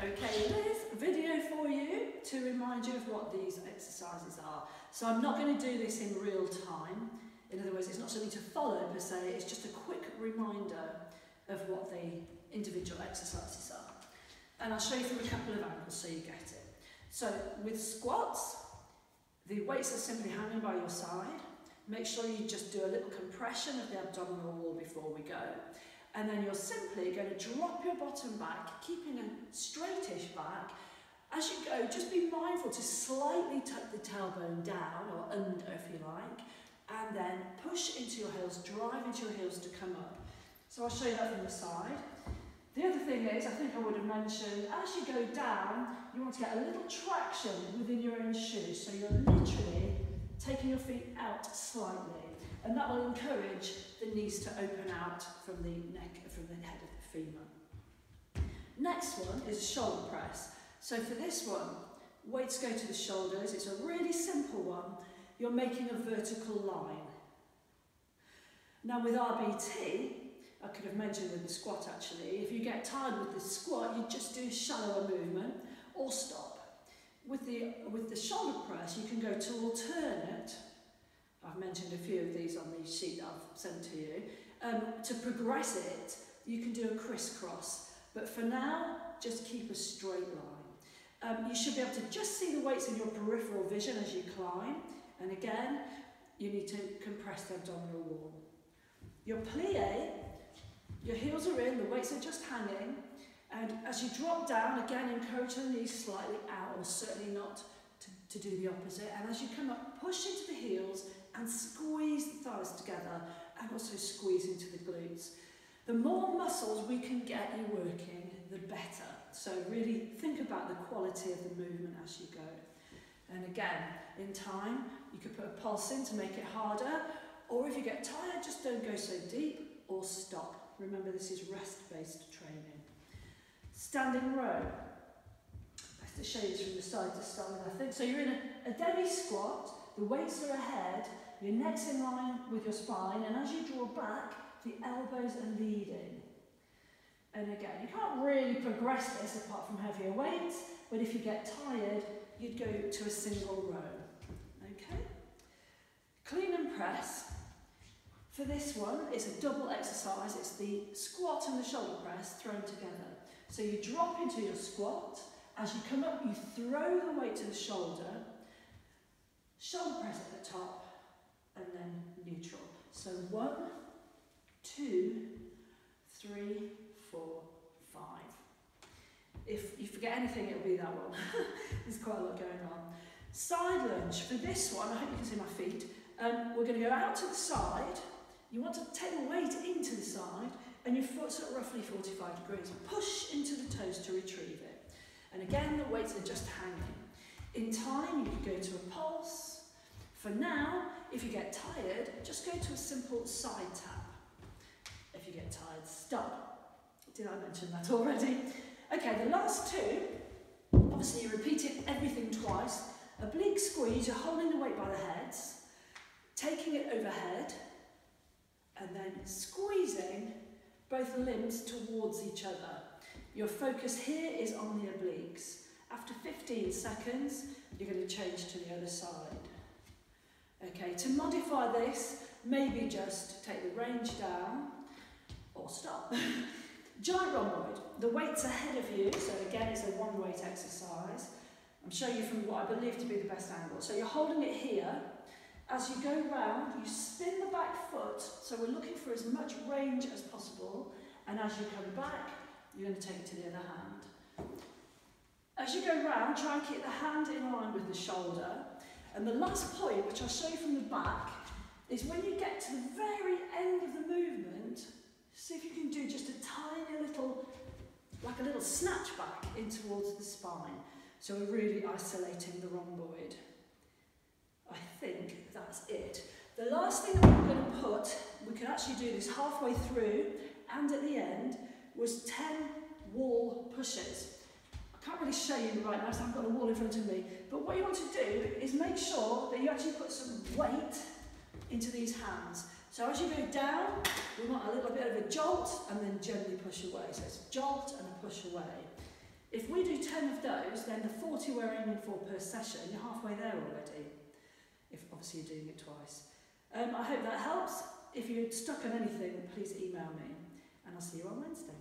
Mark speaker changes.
Speaker 1: Okay, there's a video for you to remind you of what these exercises are. So I'm not going to do this in real time. In other words, it's not something to follow per se, it's just a quick reminder of what the individual exercises are. And I'll show you from a couple of angles so you get it. So with squats, the weights are simply hanging by your side. Make sure you just do a little compression of the abdominal wall before we go. And then you're simply going to drop your bottom back, keeping a straightish back. As you go, just be mindful to slightly tuck the tailbone down, or under if you like, and then push into your heels, drive into your heels to come up. So I'll show you that from the side. The other thing is, I think I would have mentioned, as you go down, you want to get a little traction within your own shoes. So you're literally taking your feet out slightly. And that will encourage the knees to open out from the neck, from the head of the femur. Next one is a shoulder press. So for this one, weights go to the shoulders. It's a really simple one. You're making a vertical line. Now with RBT, I could have mentioned with the squat actually, if you get tired with the squat, you just do shallower movement or stop. With the shoulder press, you can go to alternate. I've mentioned a few of these on the sheet that I've sent to you. To progress it, you can do a crisscross, but for now, just keep a straight line. You should be able to just see the weights in your peripheral vision as you climb, and again, you need to compress the abdominal wall. Your plie, your heels are in, the weights are just hanging, and as you drop down, again, encourage the knees slightly out, or certainly not to do the opposite, and as you come up, push into the heels, and squeeze the thighs together, and also squeeze into the glutes. The more muscles we can get you working, the better. So really think about the quality of the movement as you go. And again, in time, you could put a pulse in to make it harder, or if you get tired, just don't go so deep, or stop. Remember, this is rest-based training. Standing row. Best to show you from the side to start with, I think. So you're in a demi-squat, the weights are ahead, your neck's in line with your spine, and as you draw back, the elbows are leading. And again, you can't really progress this apart from heavier weights, but if you get tired, you'd go to a single row. Okay? Clean and press. For this one, it's a double exercise. It's the squat and the shoulder press thrown together. So you drop into your squat. As you come up, you throw the weight to the shoulder press at the top, and then neutral. So 1, 2, 3, 4, 5. If you forget anything, it'll be that one. There's quite a lot going on. Side lunge. For this one, I hope you can see my feet. We're going to go out to the side. You want to take the weight into the side, and your foot's at roughly 45 degrees. Push into the toes to retrieve it. And again, the weights are just hanging. In time, you could go to a pulse. For now, if you get tired, just go to a simple side tap. If you get tired, stop. Did I mention that already? Okay, the last two, obviously you repeat it everything twice. Oblique squeeze, you're holding the weight by the heads, taking it overhead, and then squeezing both limbs towards each other. Your focus here is on the obliques. After 15 seconds, you're going to change to the other side. Okay, to modify this, maybe just take the range down, or stop. Giant rhomboid, the weight's ahead of you, so again it's a one weight exercise. I'm showing you from what I believe to be the best angle. So you're holding it here. As you go round, you spin the back foot, so we're looking for as much range as possible, and as you come back, you're going to take it to the other hand. As you go round, try and keep the hand in line with the shoulder. And the last point, which I'll show you from the back, is when you get to the very end of the movement, see if you can do just a tiny little, like a little snatch back in towards the spine. So we're really isolating the rhomboid. I think that's it. The last thing that we're going to put, we can actually do this halfway through and at the end, was 10 wall pushes. I can't really show you right now, so I've got a wall in front of me. But what you want to do is make sure that you actually put some weight into these hands. So as you go down, we want a little bit of a jolt and then gently push away. So it's a jolt and a push away. If we do 10 of those, then the 40 we're aiming for per session, you're halfway there already, if obviously you're doing it twice. I hope that helps. If you're stuck on anything, please email me, and I'll see you on Wednesday.